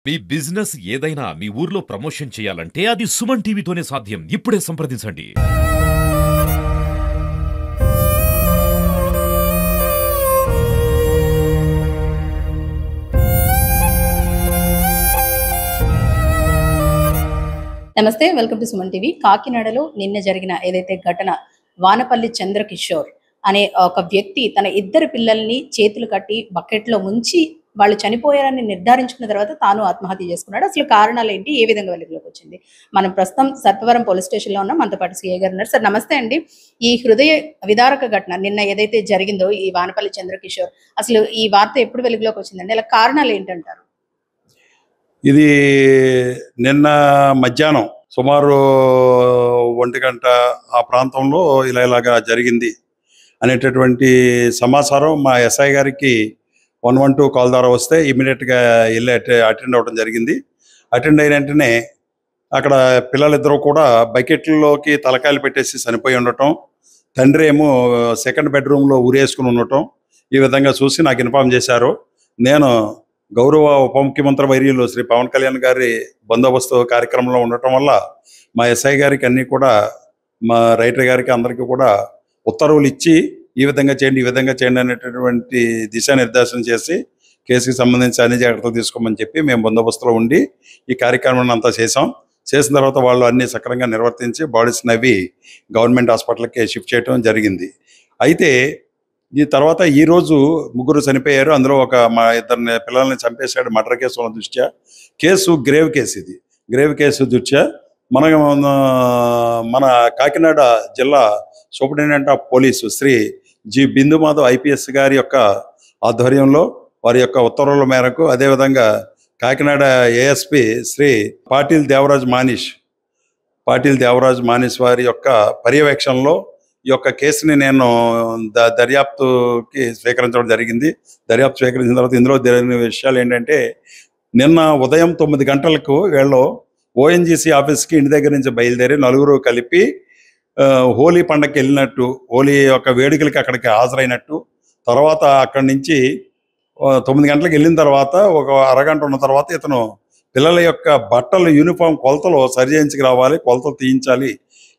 మీ business ఏదైనా మీ ఊర్లో promotion చేయాలంటే అది సుమన్ టీవీతోనే సాధ్యం. ఇప్పుడే సంప్రదించండి. నమస్తే, వెల్కమ్ టు సుమన్ టీవీ. కాకినాడలో నిన్న జరిగిన ఏదైతే ఘటన, వానపల్లి చంద్రకిషోర్ అనే ఒక వ్యక్తి తన ఇద్దరు పిల్లల్ని చేతులు కట్టి బకెట్లో ముంచి వాళ్ళు చనిపోయారని నిర్ధారించుకున్న తర్వాత తాను ఆత్మహత్య చేసుకున్నాడు. అసలు కారణాలు ఏంటి, ఏ విధంగా వెలుగులోకి వచ్చింది? మనం ప్రస్తుతం సర్పవరం పోలీస్ స్టేషన్లో ఉన్నాం. మనతో పాటు సిఐ గారు ఉన్నారు. సార్ నమస్తే అండి. ఈ హృదయ విదారక ఘటన నిన్న ఏదైతే జరిగిందో ఈ వానపల్లి చంద్రకిషోర్, అసలు ఈ వార్త ఎప్పుడు వెలుగులోకి వచ్చిందండి? అలా కారణాలు ఏంటంటారు? ఇది నిన్న మధ్యాహ్నం సుమారు 1 గంట ఆ ప్రాంతంలో ఇలాగా జరిగింది అనేటటువంటి సమాచారం మా ఎస్ఐ గారికి 112 కాల్ ద్వారా వస్తే ఇమీడియట్గా వెళ్ళి అటెండ్ అవ్వడం జరిగింది. అటెండ్ అయిన వెంటనే అక్కడ పిల్లలిద్దరూ కూడా బకెట్లలోకి తలకాయలు పెట్టేసి చనిపోయి ఉండటం, తండ్రి ఏమో సెకండ్ బెడ్రూమ్లో ఊరేసుకుని ఉండటం, ఈ విధంగా చూసి నాకు ఇన్ఫార్మ్ చేశారు. నేను గౌరవ ఉప ముఖ్యమంత్రి వర్యులు శ్రీ పవన్ కళ్యాణ్ గారి బందోబస్తు కార్యక్రమంలో ఉండటం వల్ల మా ఎస్ఐ గారికి అన్నీ కూడా, మా రైటర్ గారికి అందరికీ కూడా ఉత్తర్వులు ఇచ్చి ఈ విధంగా చేయండి అనేటటువంటి దిశానిర్దేశం చేసి కేసుకి సంబంధించి అన్ని జాగ్రత్తలు తీసుకోమని చెప్పి మేము బందోబస్తులో ఉండి ఈ కార్యక్రమాన్ని అంతా చేసిన తర్వాత వాళ్ళు అన్ని సక్రమంగా నిర్వర్తించి బాడీస్ని అవి గవర్నమెంట్ హాస్పిటల్కి షిఫ్ట్ చేయడం జరిగింది. అయితే ఈ తర్వాత ఈరోజు 3 చనిపోయారు. అందులో మా 2 పిల్లల్ని చంపేశాడు మర్డర్ కేసు ఉన్న దృష్ట్యా. గ్రేవ్ కేసు, ఇది గ్రేవ్ కేసు దృష్ట్యా మన కాకినాడ జిల్లా superintendent of police Shri G Bindu Madhav IPS గారి యొక్క ఆధ్వర్యంలో వారి యొక్క ఉత్తర్వుల మేరకు, అదేవిధంగా కాకినాడ ఏఎస్పి శ్రీ పాటిల్ దేవరాజ్ మానిష్ వారి యొక్క పర్యవేక్షణలో ఈ యొక్క కేసుని నేను దర్యాప్తుకి స్వీకరించడం జరిగింది. దర్యాప్తు స్వీకరించిన తర్వాత ఇందులో జరిగిన విషయాలు ఏంటంటే, నిన్న ఉదయం 9 గంటలకు వీళ్ళు ఓఎన్జీసీ ఆఫీస్కి ఇంటి దగ్గర నుంచి బయలుదేరి 4 కలిపి హోలీ పండగకి వెళ్ళినట్టు, హోలీ యొక్క వేడుకలకి అక్కడికి హాజరైనట్టు, తర్వాత అక్కడి నుంచి 9 గంటలకు వెళ్ళిన తర్వాత ఒక అరగంట ఉన్న తర్వాత ఇతను పిల్లల యొక్క బట్టలు యూనిఫామ్ కొలతలు సరిచేయించుకు రావాలి, కొలతలు తీయించాలి,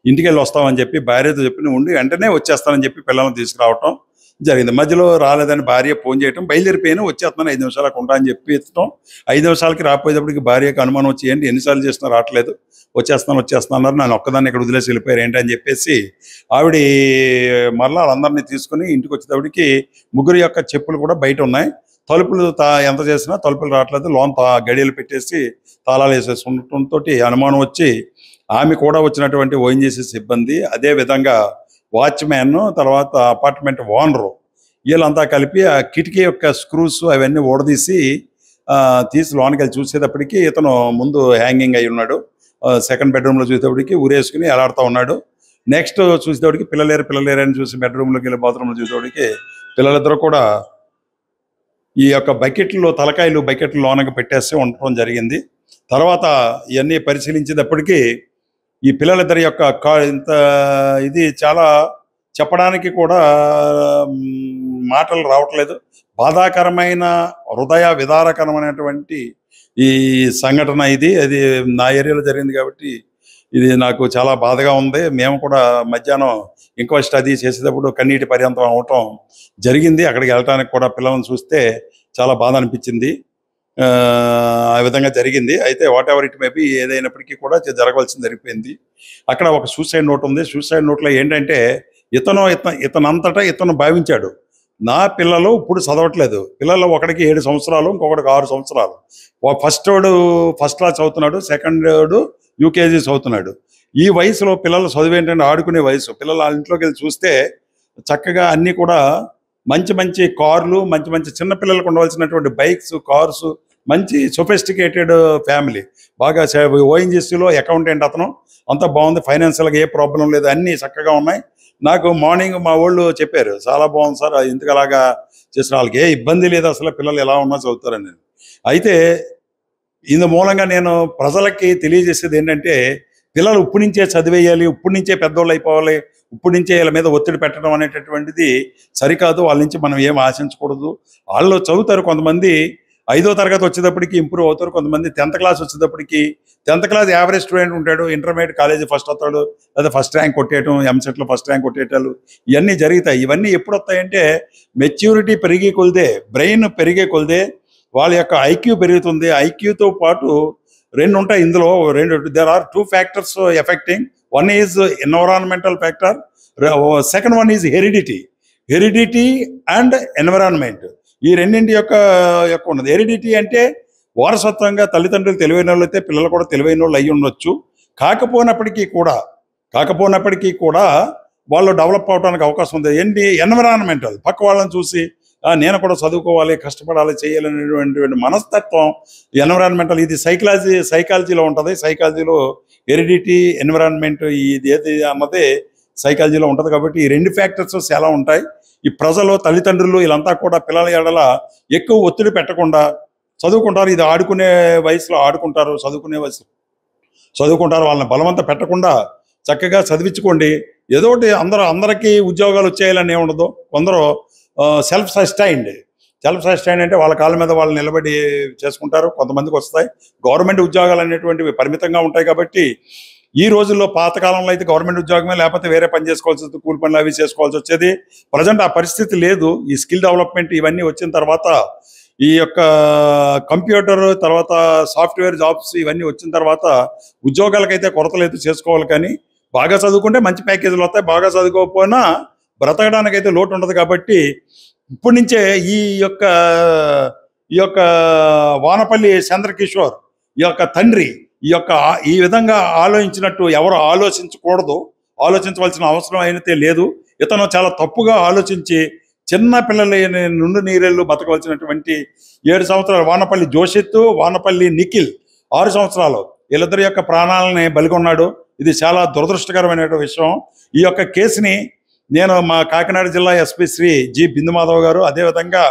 ఇంటికి వెళ్ళి వస్తామని చెప్పి భార్యతో చెప్పి ఉండి వెంటనే వచ్చేస్తానని చెప్పి పిల్లల్ని తీసుకురావటం జరిగింది. మధ్యలో రాలేదని భార్య ఫోన్ చేయటం, బయలుదేరిపోయినా వచ్చేస్తున్నాను 5 నిమిషాలకు ఉంటా అని చెప్పి ఇస్తాం. 5 నిమిషాలకి రాకపోయేటప్పటికి భార్యకు అనుమానం వచ్చి, ఏంటి ఎన్నిసార్లు చేసినా రావట్లేదు, వచ్చేస్తాను అన్నారు, నన్ను ఒక్కదాన్ని ఇక్కడ వదిలేసి వెళ్ళిపోయారు ఏంటి అని చెప్పేసి ఆవిడ మరలా వాళ్ళందరినీ తీసుకుని ఇంటికి వచ్చేటప్పటికి 3 యొక్క చెప్పులు కూడా బయట ఉన్నాయి. తలుపులు ఎంత చేసినా తలుపులు రావట్లేదు, లోన్ గడియలు పెట్టేసి తాళాలు వేసేసి ఉండటంతో అనుమానం వచ్చి ఆమె కూడా వచ్చినటువంటి ఓఎన్జీసీ సిబ్బంది, అదేవిధంగా వాచ్మ్యాన్, తర్వాత అపార్ట్మెంట్ ఓనరు, వీళ్ళంతా కలిపి ఆ కిటికీ యొక్క స్క్రూస్ అవన్నీ ఓడదీసి లోనికి వెళ్ళి చూసేటప్పటికి ఇతను ముందు హ్యాంగింగ్ అయి ఉన్నాడు. సెకండ్ బెడ్రూమ్లో చూసేటప్పటికి ఊరేసుకుని ఎలాడుతూ ఉన్నాడు. నెక్స్ట్ చూసేటప్పటికి పిల్లలేరు అని చూసి బెడ్రూమ్లోకి వెళ్ళి బాత్రూంలో చూసేటప్పటికి పిల్లలిద్దరూ కూడా ఈ యొక్క తలకాయలు బకెట్లు లోనకి పెట్టేసి ఉండటం జరిగింది. తర్వాత ఇవన్నీ పరిశీలించేటప్పటికీ ఈ పిల్లలిద్దరి యొక్క ఇది చాలా చెప్పడానికి కూడా మాటలు రావట్లేదు. బాధాకరమైన, హృదయ విదారకరమైనటువంటి ఈ సంఘటన ఇది. అది నా ఏరియాలో జరిగింది కాబట్టి ఇది నాకు చాలా బాధగా ఉంది. మేము కూడా మధ్యాహ్నం ఇంక్వెస్ట్ అది చేసేటప్పుడు కన్నీటి పర్యంతం అవటం జరిగింది. అక్కడికి వెళ్ళటానికి కూడా పిల్లలను చూస్తే చాలా బాధ అనిపించింది. ఆ విధంగా జరిగింది. అయితే వాట్ ఎవర్ ఇట్ మేబీ, ఏదైనప్పటికీ కూడా జరగవలసింది జరిగిపోయింది. అక్కడ ఒక సూసైడ్ నోట్ ఉంది. సూసైడ్ నోట్లో ఏంటంటే, ఇతనంతటా ఇతను భావించాడు, నా పిల్లలు ఇప్పుడు చదవట్లేదు, పిల్లలు ఒకడికి 7 సంవత్సరాలు, ఇంకొకటికి 6 సంవత్సరాలు. ఫస్ట్ క్లాస్ చదువుతున్నాడు, సెకండ్ యూకేజీ చదువుతున్నాడు. ఈ వయసులో పిల్లలు చదువు ఏంటంటే ఆడుకునే వయసు. పిల్లలు వాళ్ళ ఇంట్లోకి వెళ్ళి చూస్తే చక్కగా అన్నీ కూడా మంచి కార్లు, మంచి చిన్నపిల్లలకు ఉండవలసినటువంటి బైక్స్, కార్స్, మంచి సొఫిస్టికేటెడ్ ఫ్యామిలీ. బాగా ఓఎన్జీసీలో అకౌంటెంట్ అతను, అంతా బాగుంది, ఫైనాన్షియల్గా ఏ ప్రాబ్లం లేదు, అన్నీ చక్కగా ఉన్నాయి. నాకు మార్నింగ్ మా వాళ్ళు చెప్పారు, చాలా బాగుంది సార్, ఇందుకు అలాగా చేసిన వాళ్ళకి ఏ ఇబ్బంది లేదు, అసలు పిల్లలు ఎలా ఉన్నా చదువుతారని. అయితే ఇందు మూలంగా నేను ప్రజలకి తెలియజేసేది ఏంటంటే, పిల్లలు ఇప్పటి నుంచే చదివేయాలి, ఇప్పటి నుంచే పెద్దోళ్ళు అయిపోవాలి, ఇప్పటి నుంచే వీళ్ళ మీద ఒత్తిడి పెట్టడం అనేటటువంటిది సరికాదు. వాళ్ళ నుంచి మనం ఏం ఆశించకూడదు. వాళ్ళు చదువుతారు, కొంతమంది 5వ తరగతి వచ్చేటప్పటికి ఇంప్రూవ్ అవుతారు. కొంతమంది 10th క్లాస్ వచ్చేటప్పటికి 10th క్లాస్ యావరేజ్ స్టూడెంట్ ఉంటాడు, ఇంటర్మీడియట్ కాలేజీ ఫస్ట్ వస్తాడు, లేదా ఫస్ట్ ర్యాంక్ కొట్టేయటం, ఎంసెట్లో ఫస్ట్ ర్యాంక్ కొట్టేయటాలు ఇవన్నీ జరుగుతాయి. ఇవన్నీ ఎప్పుడు వస్తాయంటే మెచ్యూరిటీ పెరిగే కొలిదే, బ్రెయిన్ పెరిగే కొలిదే వాళ్ళ యొక్క ఐక్యూ పెరుగుతుంది. ఐక్యూతో పాటు 2 ఉంటాయి ఇందులో. There are 2 factors affecting. One is environmental factor, second one is heredity and environment. ఈ రెండింటి యొక్క ఉన్నది. హెరిడిటీ అంటే వారసత్వంగా తల్లిదండ్రులు తెలివైన వాళ్ళు అయితే పిల్లలు కూడా తెలివైన వాళ్ళు అయ్యి ఉండొచ్చు. కాకపోయినప్పటికీ కూడా వాళ్ళు డెవలప్ అవడానికి అవకాశం ఉంది. ఏంటి ఎన్విరాన్మెంటల్, పక్క వాళ్ళని చూసి నేను కూడా చదువుకోవాలి, కష్టపడాలి, చేయాలనేటువంటి మనస్తత్వం ఎన్విరాన్మెంటల్. ఇది సైకాలజీలో ఉంటుంది. సైకాలజీలో హెరిడిటీ, ఎన్విరాన్మెంట్ ఇది ఏది అన్నది సైకాలజీలో ఉంటుంది. కాబట్టి ఈ 2 ఫ్యాక్టర్స్ చాలా ఉంటాయి. ఈ ప్రజలు, తల్లిదండ్రులు వీళ్ళంతా కూడా పిల్లల ఎడల ఎక్కువ ఒత్తిడి పెట్టకుండా చదువుకుంటారు. ఇది ఆడుకునే వయసులో ఆడుకుంటారు, చదువుకుంటారు. వాళ్ళని బలవంత పెట్టకుండా చక్కగా చదివించుకోండి. ఏదో ఒకటి అందరికీ ఉద్యోగాలు వచ్చేయాలని ఏముండదు. కొందరు సెల్ఫ్ సస్టైన్డ్ అంటే వాళ్ళ కాళ్ళ మీద వాళ్ళు నిలబడి చేసుకుంటారు. కొంతమందికి వస్తాయి. గవర్నమెంట్ ఉద్యోగాలు అనేటువంటివి పరిమితంగా ఉంటాయి. కాబట్టి ఈ రోజుల్లో పాతకాలంలో అయితే గవర్నమెంట్ ఉద్యోగమే, లేకపోతే వేరే పని చేసుకోవాల్సి వస్తుంది, కూలి పనులు అవి చేసుకోవాల్సి వచ్చేది. ప్రజెంట్ ఆ పరిస్థితి లేదు. ఈ స్కిల్ డెవలప్మెంట్ ఇవన్నీ వచ్చిన తర్వాత, ఈ యొక్క కంప్యూటర్ తర్వాత సాఫ్ట్వేర్ జాబ్స్ ఇవన్నీ వచ్చిన తర్వాత ఉద్యోగాలకైతే కొరత లేదు, చేసుకోవాలి. కానీ బాగా చదువుకుంటే మంచి ప్యాకేజీలు వస్తాయి, బాగా చదువుకోకపోయినా బ్రతకడానికైతే లోటు ఉండదు. కాబట్టి ఇప్పటి నుంచే ఈ యొక్క వానపల్లి చంద్రకిషోర్ ఈ యొక్క తండ్రి ఈ విధంగా ఆలోచించినట్టు ఎవరు ఆలోచించవలసిన అవసరం అయితే లేదు. ఇతను చాలా తప్పుగా ఆలోచించి చిన్న పిల్లల నుండి నీరెళ్ళు బతకవలసినటువంటి 7 సంవత్సరాలు వానపల్లి జోషిత్, వానపల్లి నిఖిల్ 6 సంవత్సరాలు వీళ్ళిద్దరి యొక్క ప్రాణాలని బలిగొన్నాడు. ఇది చాలా దురదృష్టకరమైన విషయం. ఈ యొక్క కేసుని నేను మా కాకినాడ జిల్లా ఎస్పీ శ్రీ జి బిందుమాధవ్ గారు, అదేవిధంగా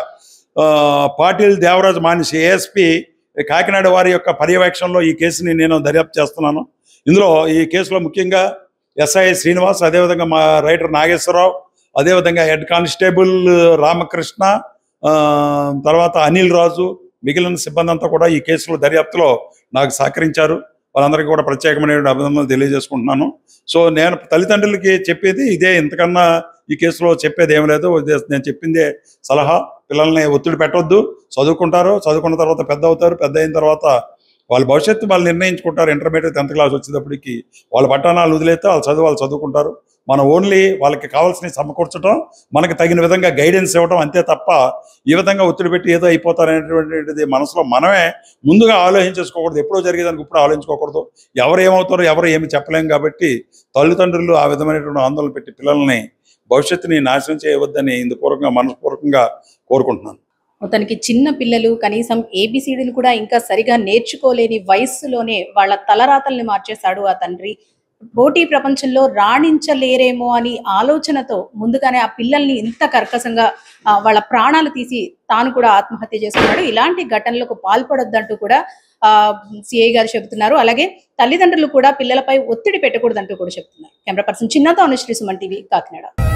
పాటిల్ దేవరాజ్ మానిషి ఏఎస్పీ కాకినాడ వారి యొక్క పర్యవేక్షణలో ఈ కేసుని నేను దర్యాప్తు చేస్తున్నాను. ఇందులో ఈ కేసులో ముఖ్యంగా ఎస్ఐ శ్రీనివాస్, అదేవిధంగా మా రైటర్ నాగేశ్వరరావు, అదేవిధంగా హెడ్ కానిస్టేబుల్ రామకృష్ణ, తర్వాత అనిల్ రాజు, మిగిలిన సిబ్బంది అంతా కూడా ఈ కేసులో దర్యాప్తులో నాకు సహకరించారు. వాళ్ళందరికీ కూడా ప్రత్యేకమైన అభినందనలు తెలియజేసుకుంటున్నాను. సో నేను తల్లిదండ్రులకి చెప్పేది ఇదే, ఇంతకన్నా ఈ కేసులో చెప్పేది ఏం లేదు. నేను చెప్పిందే సలహా. పిల్లల్ని ఒత్తిడి పెట్టవద్దు, చదువుకున్న తర్వాత పెద్ద అవుతారు. పెద్ద అయిన తర్వాత వాళ్ళ భవిష్యత్తు వాళ్ళు నిర్ణయించుకుంటారు. ఇంటర్మీడియట్ 10th క్లాస్ వచ్చేటప్పటికి వాళ్ళ పట్టణాలు వదిలేస్తే వాళ్ళు చదువుకుంటారు. మనం ఓన్లీ వాళ్ళకి కావాల్సినవి సమకూర్చడం, మనకి తగిన విధంగా గైడెన్స్ ఇవ్వడం, అంతే తప్ప ఈ విధంగా ఒత్తిడి పెట్టి ఏదో అయిపోతారనేటువంటిది మనసులో మనమే ముందుగా ఆలోచించేసుకోకూడదు. ఎప్పుడో జరిగేదానికి ఇప్పుడు ఆలోచించుకోకూడదు. ఎవరు ఏమవుతారో ఎవరు ఏమి చెప్పలేం. కాబట్టి తల్లిదండ్రులు ఆ విధమైనటువంటి ఆందోళన పెట్టి పిల్లల్ని భవిష్యత్తుని నాశనం చేయవద్దని మనస్పూర్వకంగా కోరుకుంటున్నాను. మొత్తానికి చిన్న పిల్లలు కనీసం ఏబిసిడీలు కూడా ఇంకా సరిగా నేర్చుకోలేని వయస్సులోనే వాళ్ళ తలరాతల్ని మార్చేశాడు ఆ తండ్రి. పోటీ ప్రపంచంలో రాణించలేరేమో అని ఆలోచనతో ముందుగానే ఆ పిల్లల్ని ఇంత కర్కశంగా వాళ్ళ ప్రాణాలు తీసి తాను కూడా ఆత్మహత్య చేసుకున్నాడు. ఇలాంటి ఘటనలకు పాల్పడొద్దంటూ కూడా సిఐ గారు చెబుతున్నారు. అలాగే తల్లిదండ్రులు కూడా పిల్లలపై ఒత్తిడి పెట్టకూడదంటూ కూడా చెప్తున్నారు. కెమెరా పర్సన్ చిన్నతో అనుశ్రీ, సుమన్ టీవీ, కాకినాడ.